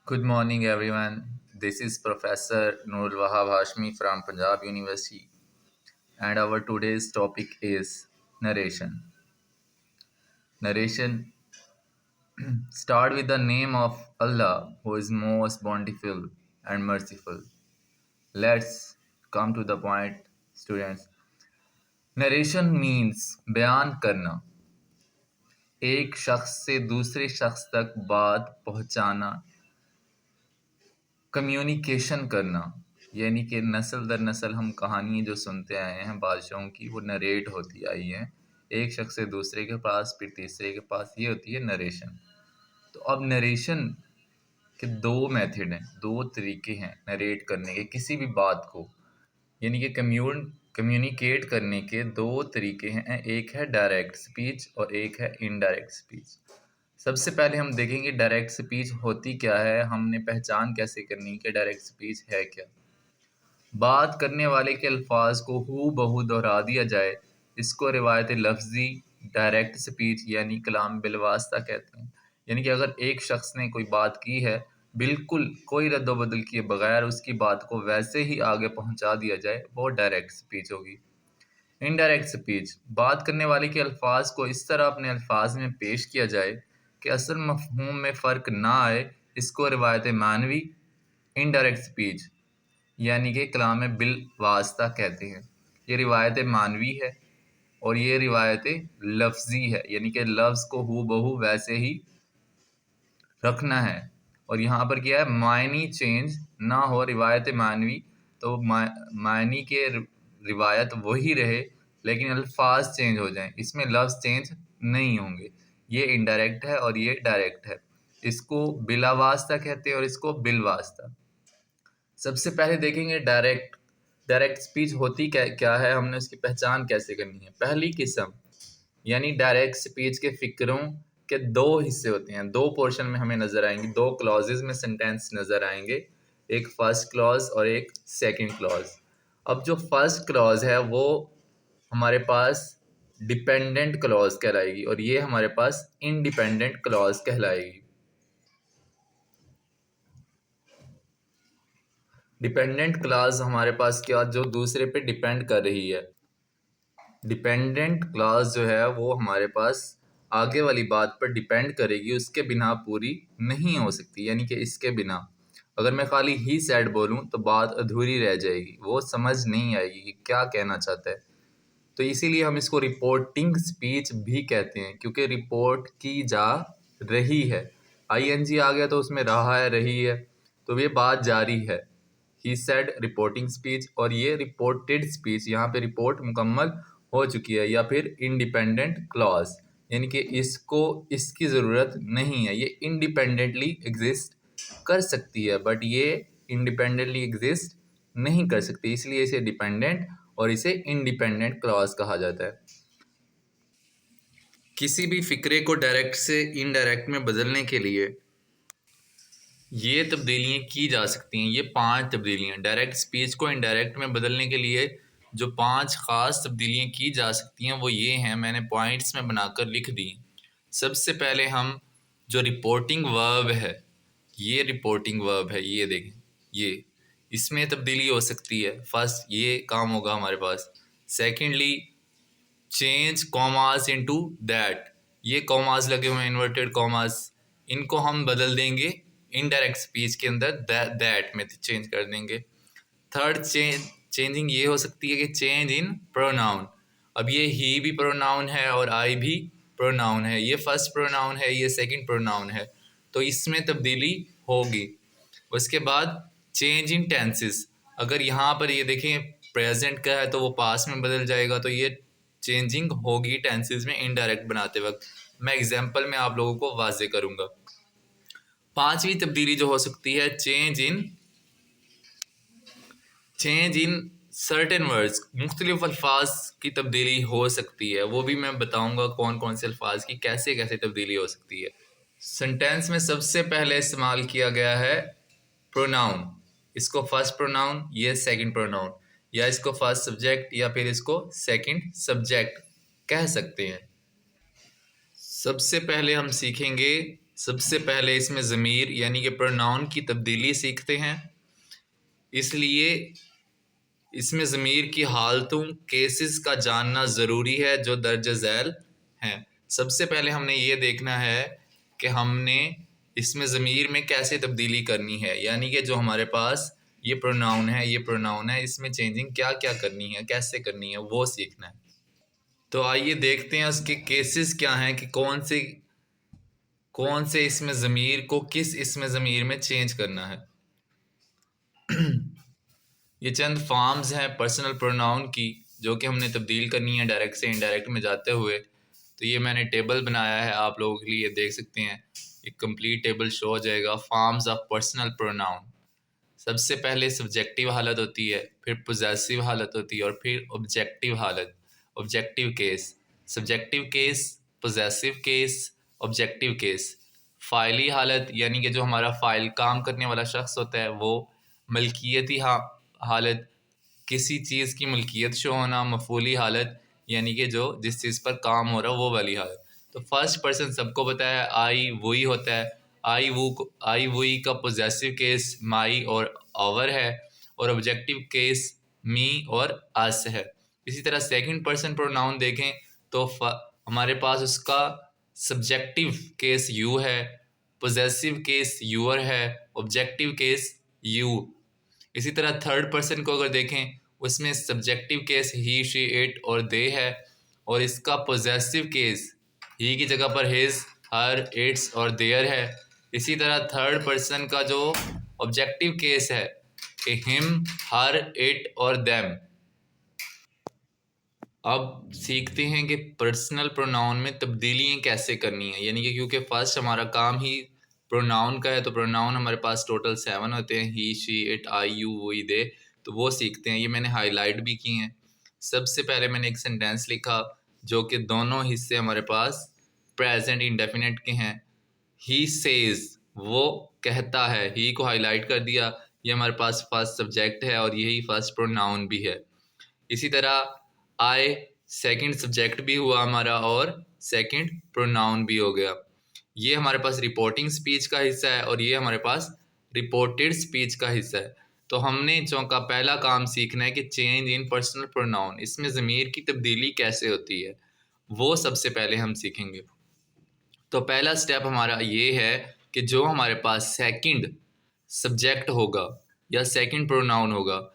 Good morning, everyone. This is Professor Noor Wahab Hashmi from Punjab University, and our today's topic is narration. Narration start with the name of Allah, who is most bountiful and merciful. Let's come to the point, students. Narration means बयान करना, एक शख्स से दूसरे शख्स तक बात पहुंचाना, कम्युनिकेशन करना, यानी कि नस्ल दर नस्ल हम कहानियाँ जो सुनते आए हैं बादशाहों की, वो नरेट होती आई हैं एक शख्स से दूसरे के पास, फिर तीसरे के पास। ये होती है नरेशन। तो अब नरेशन के दो मेथड हैं, दो तरीके हैं नरेट करने के किसी भी बात को, यानी कि कम्युनिकेट करने के दो तरीके हैं। एक है डायरेक्ट स्पीच और एक है इनडायरेक्ट स्पीच। सबसे पहले हम देखेंगे डायरेक्ट स्पीच होती क्या है, हमने पहचान कैसे करनी कि डायरेक्ट स्पीच है क्या। बात करने वाले के अल्फाज को हू बहू दोहरा दिया जाए, इसको रिवायत लफ्ज़ी डायरेक्ट स्पीच यानी कलाम बिलवास्ता कहते हैं। यानी कि अगर एक शख्स ने कोई बात की है, बिल्कुल कोई रद्द-बदल किए बगैर उसकी बात को वैसे ही आगे पहुंचा दिया जाए, वो डायरेक्ट स्पीच होगी। इनडायरेक्ट स्पीच, बात करने वाले के अल्फाज को इस तरह अपने अल्फाज में पेश किया जाए कि असल मफहूम में फ़र्क ना आए, इसको रिवायत मानवी इनडायरेक्ट स्पीच यानी कि कलाम बिल वास्ता कहते हैं। ये रिवायत मानवी है और ये रिवायत लफ्ज़ी है, यानी कि लफ्ज़ को हू बहू वैसे ही रखना है। और यहाँ पर क्या है, मायनी चेंज ना हो। रिवायत मानवी तो मायनी के रिवायत वही रहे, लेकिन अल्फाज चेंज हो जाएं, इसमें लफ्ज़ चेंज नहीं होंगे। ये इनडायरेक्ट है और ये डायरेक्ट है। इसको बिला वास्ता कहते हैं और इसको बिल वास्ता। सबसे पहले देखेंगे डायरेक्ट। डायरेक्ट स्पीच होती क्या क्या है, हमने उसकी पहचान कैसे करनी है। पहली किस्म यानी डायरेक्ट स्पीच के फ़िक्रों के दो हिस्से होते हैं, दो पोर्शन में हमें नज़र आएंगे, दो क्लॉजेज में सेंटेंस नज़र आएंगे, एक फर्स्ट क्लॉज और एक सेकंड क्लॉज। अब जो फर्स्ट क्लॉज है वो हमारे पास डिपेंडेंट क्लॉज कहलाएगी और ये हमारे पास इंडिपेंडेंट क्लॉज कहलाएगी। डिपेंडेंट क्लॉज हमारे पास क्या, जो दूसरे पे डिपेंड कर रही है। डिपेंडेंट क्लॉज जो है वो हमारे पास आगे वाली बात पर डिपेंड करेगी, उसके बिना पूरी नहीं हो सकती। यानी कि इसके बिना अगर मैं खाली ही सैड बोलूं तो बात अधूरी रह जाएगी, वो समझ नहीं आएगी कि क्या कहना चाहता है। तो इसीलिए हम इसको रिपोर्टिंग स्पीच भी कहते हैं, क्योंकि रिपोर्ट की जा रही है। आईएनजी आ गया तो उसमें रहा है, रही है, तो ये बात जारी है। ही सेड रिपोर्टिंग स्पीच, और ये रिपोर्टेड स्पीच, यहाँ पे रिपोर्ट मुकम्मल हो चुकी है। या फिर इंडिपेंडेंट क्लॉज, यानी कि इसको इसकी ज़रूरत नहीं है, ये इंडिपेंडेंटली एग्जिस्ट कर सकती है, बट ये इंडिपेंडेंटली एग्जिस्ट नहीं कर सकती, इसलिए इसे डिपेंडेंट और इसे इंडिपेंडेंट क्लॉज कहा जाता है। किसी भी फिक्रे को डायरेक्ट से इनडायरेक्ट में बदलने के लिए ये तब्दीलियाँ की जा सकती हैं। ये 5 तब्दीलियाँ डायरेक्ट स्पीच को इनडायरेक्ट में बदलने के लिए जो 5 ख़ास तब्दीलियाँ की जा सकती हैं वो ये हैं, मैंने पॉइंट्स में बनाकर लिख दी। सबसे पहले हम जो रिपोर्टिंग वर्ब है, ये रिपोर्टिंग वर्ब है, ये देखें, ये इसमें तब्दीली हो सकती है। फर्स्ट ये काम होगा हमारे पास। Secondly change commas into that, ये कॉमास लगे हुए हैं, इन्वर्टेड कॉमास, इनको हम बदल देंगे इनडायरेक्ट स्पीच के अंदर दैट में चेंज कर देंगे। थर्ड चेंजिंग ये हो सकती है कि चेंज इन प्रोनाउन। अब ये ही भी प्रोनाउन है और आई भी प्रोनाउन है, ये फर्स्ट प्रोनाउन है, ये सेकंड प्रोनाउन है, तो इसमें तब्दीली होगी। उसके बाद चेंज इन टेंसेस, अगर यहाँ पर ये देखें प्रेजेंट का है तो वो पास में बदल जाएगा, तो ये चेंजिंग होगी टेंसेस में इनडायरेक्ट बनाते वक्त। मैं एग्जांपल में आप लोगों को वाजे करूँगा। पांचवी तब्दीली जो हो सकती है, चेंज इन सर्टेन वर्ड्स, मुख्तलिफ अल्फाज की तब्दीली हो सकती है, वो भी मैं बताऊंगा कौन कौन से अल्फाज की कैसे कैसे तब्दीली हो सकती है। सेंटेंस में सबसे पहले इस्तेमाल किया गया है प्रोनाउन, इसको फर्स्ट प्रोनाउन, ये सेकंड प्रोनाउन, या इसको फर्स्ट सब्जेक्ट या फिर इसको सेकंड सब्जेक्ट कह सकते हैं। सबसे पहले हम सीखेंगे सबसे पहले इसमें ज़मीर यानी कि प्रोनाउन की तब्दीली सीखते हैं, इसलिए इसमें ज़मीर की हालतों केसेस का जानना ज़रूरी है जो दर्ज झैल हैं। सबसे पहले हमने ये देखना है कि हमने इसमें ज़मीर में कैसे तब्दीली करनी है, यानी कि जो हमारे पास ये प्रोनाउन है, ये प्रोनाउन है, इसमें चेंजिंग क्या क्या करनी है, कैसे करनी है, वो सीखना है। तो आइए देखते हैं उसके केसेस क्या हैं कि कौन से इसमें ज़मीर को किस इसमें ज़मीर में चेंज करना है। ये चंद फॉर्म्स हैं पर्सनल प्रोनाउन की जो कि हमने तब्दील करनी है डायरेक्ट से इनडायरेक्ट में जाते हुए। तो ये मैंने टेबल बनाया है आप लोगों के लिए, देख सकते हैं एक कंप्लीट टेबल शो हो जाएगा। फॉर्म्स ऑफ पर्सनल प्रोनाउन, सबसे पहले सब्जेक्टिव हालत होती है, फिर पोजेसिव हालत होती है और फिर ऑब्जेक्टिव हालत, objective case, subjective case, possessive case, objective case. फ़ाइली हालत यानी कि जो हमारा फ़ाइल काम करने वाला शख्स होता है वो, मलकियती हालत, किसी चीज़ की मलकियत शो होना, मफूली हालत यानी कि जो जिस चीज़ पर काम हो रहा है वो वाली हालत। तो फर्स्ट पर्सन सबको पता है आई वही होता है, आई वही का पोजेसिव केस माई और आवर है और ऑब्जेक्टिव केस मी और अस है। इसी तरह सेकंड पर्सन प्रोनाउन देखें तो हमारे पास उसका सब्जेक्टिव केस यू है, पोजेसिव केस यूअर है, ऑब्जेक्टिव केस यू। इसी तरह थर्ड पर्सन को अगर देखें उसमें subjective case he she it और दे है और इसका पोजेसिव केस ही की जगह पर हिज हर इट्स और देयर है। इसी तरह थर्ड पर्सन का जो ऑब्जेक्टिव केस है कि हिम हर इट और देम। अब सीखते हैं कि पर्सनल प्रोनाउन में तब्दीलियाँ कैसे करनी है, यानी कि क्योंकि फर्स्ट हमारा काम ही प्रोनाउन का है तो प्रोनाउन हमारे पास टोटल 7 होते हैं, ही शी इट आई यू वही दे। तो वो सीखते हैं, ये मैंने हाईलाइट भी किए हैं। सबसे पहले मैंने एक सेंटेंस लिखा जो कि दोनों हिस्से हमारे पास प्रेजेंट इंडेफिनिट के हैं। ही सेज वो कहता है, ही को हाईलाइट कर दिया, ये हमारे पास फर्स्ट सब्जेक्ट है और यही फर्स्ट प्रोनाउन भी है। इसी तरह आई सेकंड सब्जेक्ट भी हुआ हमारा और सेकंड प्रोनाउन भी हो गया। ये हमारे पास रिपोर्टिंग स्पीच का हिस्सा है और ये हमारे पास रिपोर्टेड स्पीच का हिस्सा है। तो हमने जो का पहला काम सीखना है कि चेंज इन पर्सनल प्रोनाउन, इसमें ज़मीर की तब्दीली कैसे होती है वो सबसे पहले हम सीखेंगे। तो पहला स्टेप हमारा ये है कि जो हमारे पास सेकंड सब्जेक्ट होगा या सेकंड प्रोनाउन होगा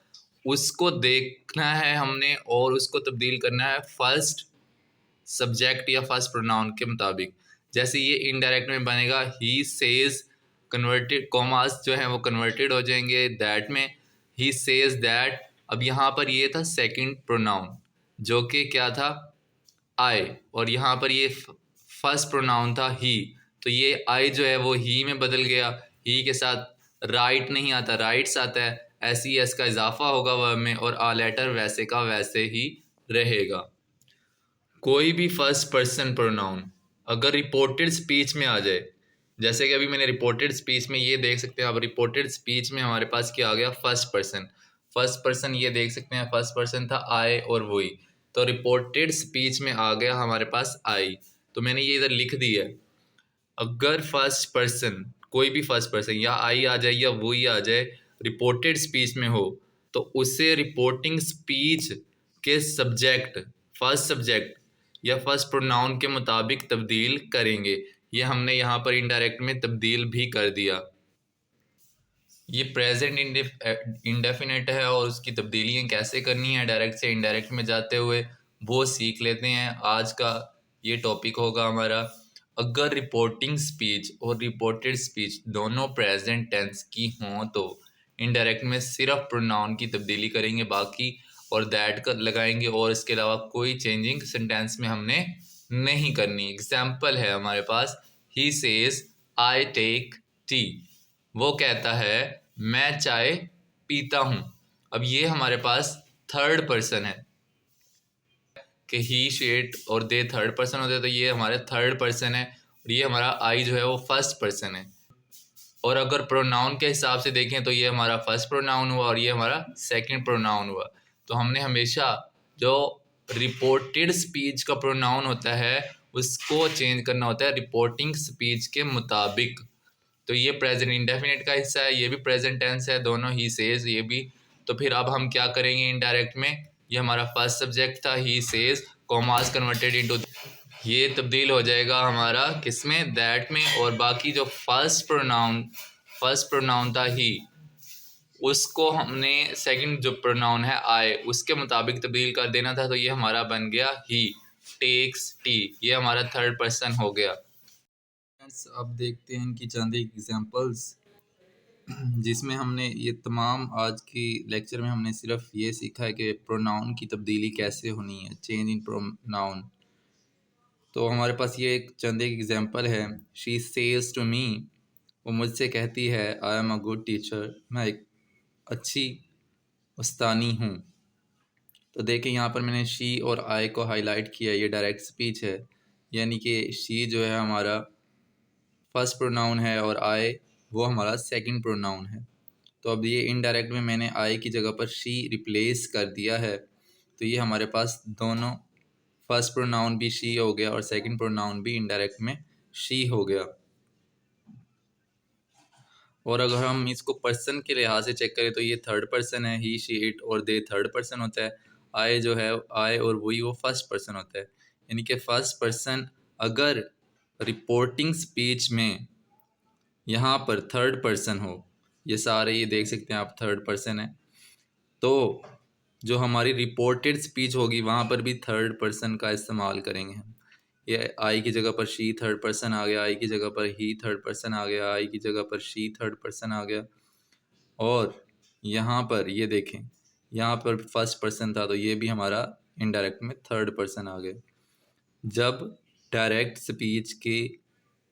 उसको देखना है हमने और उसको तब्दील करना है फर्स्ट सब्जेक्ट या फर्स्ट प्रोनाउन के मुताबिक। जैसे ये इनडायरेक्ट में बनेगा ही सेज, कन्वर्टेड कॉमास जो है वो कन्वर्टेड हो जाएंगे दैट में, ही सेज दैट। अब यहाँ पर ये था सेकंड प्रोनाउन जो कि क्या था आई और यहाँ पर ये फर्स्ट प्रोनाउन था ही, तो ये आई जो है वो ही में बदल गया। ही के साथ राइट नहीं आता, राइट्स आता है, एस ई एस का इजाफा होगा वर्ब में और आ लेटर वैसे का वैसे ही रहेगा। कोई भी फर्स्ट पर्सन प्रोनाउन अगर रिपोर्टेड स्पीच में आ जाए, जैसे कि अभी मैंने रिपोर्टेड स्पीच में ये देख सकते हैं आप, रिपोर्टेड स्पीच में हमारे पास क्या आ गया फर्स्ट पर्सन। फर्स्ट पर्सन ये देख सकते हैं फर्स्ट पर्सन था आई और वही, तो रिपोर्टेड स्पीच में आ गया हमारे पास आई, तो मैंने ये इधर लिख दिया है। अगर फर्स्ट पर्सन कोई भी फर्स्ट पर्सन या आई आ जाए या वही आ जाए रिपोर्टेड स्पीच में हो तो उसे रिपोर्टिंग स्पीच के सब्जेक्ट, फर्स्ट सब्जेक्ट या फर्स्ट प्रोनाउन के मुताबिक तब्दील करेंगे। ये हमने यहाँ पर इनडायरेक्ट में तब्दील भी कर दिया। ये प्रेजेंट इंडेफिनेट है और उसकी तब्दीलियाँ कैसे करनी है डायरेक्ट से इनडायरेक्ट में जाते हुए वो सीख लेते हैं। आज का ये टॉपिक होगा हमारा। अगर रिपोर्टिंग स्पीच और रिपोर्टेड स्पीच दोनों प्रेजेंट टेंस की हों तो इनडायरेक्ट में सिर्फ प्रोनाउन की तब्दीली करेंगे बाकी और दैट का लगाएंगे और इसके अलावा कोई चेंजिंग सेंटेंस में हमने नहीं करनी। एग्जाम्पल है हमारे पास, he says I take tea, वो कहता है मैं चाय पीता हूँ। अब ये हमारे पास थर्ड पर्सन है कि ही शेट और दे थर्ड पर्सन होते हैं, तो ये हमारे थर्ड पर्सन है और ये हमारा आई जो है वो फर्स्ट पर्सन है। और अगर प्रोनाउन के हिसाब से देखें तो ये हमारा फर्स्ट प्रोनाउन हुआ और ये हमारा सेकंड प्रोनाउन हुआ। तो हमने हमेशा जो रिपोर्टेड स्पीच का प्रोनाउन होता है उसको चेंज करना होता है रिपोर्टिंग स्पीच के मुताबिक। तो ये प्रेजेंट इंडेफिनिट का हिस्सा है, ये भी प्रेजेंट टेंस है, दोनों ही सेज ये भी। तो फिर अब हम क्या करेंगे इनडायरेक्ट में, ये हमारा फर्स्ट सब्जेक्ट था he says, commas converted into, ये तब्दील हो जाएगा हमारा किसमें, दैट में। और बाकी जो फर्स्ट प्रोनाउन था ही, उसको हमने सेकंड जो प्रोनाउन है आई उसके मुताबिक तब्दील कर देना था। तो ये हमारा बन गया ही टेक्स टी, ये हमारा थर्ड पर्सन हो गया। अब देखते हैं इनकी चंद एग्जांपल्स, जिसमें हमने ये तमाम आज की लेक्चर में हमने सिर्फ ये सीखा है कि प्रोनाउन की तब्दीली कैसे होनी है, चेंज इन प्रोनाउन। तो हमारे पास ये एक चंद एक एग्जांपल है। शी सेज टू मी, वो मुझसे कहती है, I am a good teacher, मैं एक अच्छी उस्तानी हूँ। तो देखें यहाँ पर मैंने शी और आई को हाईलाइट किया, ये डायरेक्ट स्पीच है, यानी कि शी जो है हमारा फर्स्ट प्रोनाउन है और आई वो हमारा सेकंड प्रोनाउन है। तो अब ये इनडायरेक्ट में मैंने आई की जगह पर शी रिप्लेस कर दिया है। तो ये हमारे पास दोनों फर्स्ट प्रोनाउन भी शी हो गया और सेकंड प्रोनाउन भी इनडायरेक्ट में शी हो गया। और अगर हम इसको पर्सन के लिहाज से चेक करें तो ये थर्ड पर्सन है, ही शी इट, और दे थर्ड पर्सन होता है। आई जो है आई और वही वो फर्स्ट पर्सन होता है। यानी कि फर्स्ट पर्सन अगर रिपोर्टिंग स्पीच में यहाँ पर थर्ड पर्सन हो, ये सारे ये देख सकते हैं आप थर्ड पर्सन है, तो जो हमारी रिपोर्टेड स्पीच होगी वहाँ पर भी थर्ड पर्सन का इस्तेमाल करेंगे हम। ये आई की जगह पर शी थर्ड पर्सन आ गया, आई की जगह पर ही थर्ड पर्सन आ गया, आई की जगह पर शी थर्ड पर्सन आ गया। और यहाँ पर ये देखें, यहाँ पर फर्स्ट पर्सन था तो ये भी हमारा इनडायरेक्ट में थर्ड पर्सन आ गया। जब डायरेक्ट स्पीच के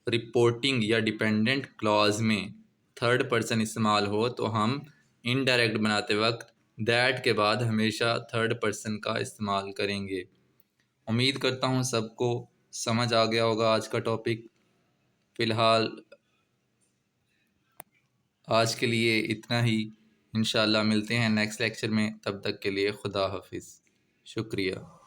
रिपोर्टिंग या डिपेंडेंट क्लॉज में थर्ड पर्सन इस्तेमाल हो तो हम इनडायरेक्ट बनाते वक्त दैट के बाद हमेशा थर्ड पर्सन का इस्तेमाल करेंगे। उम्मीद करता हूँ सबको समझ आ गया होगा आज का टॉपिक। फ़िलहाल आज के लिए इतना ही, इंशाल्लाह मिलते हैं नेक्स्ट लेक्चर में, तब तक के लिए खुदा हाफिज़, शुक्रिया।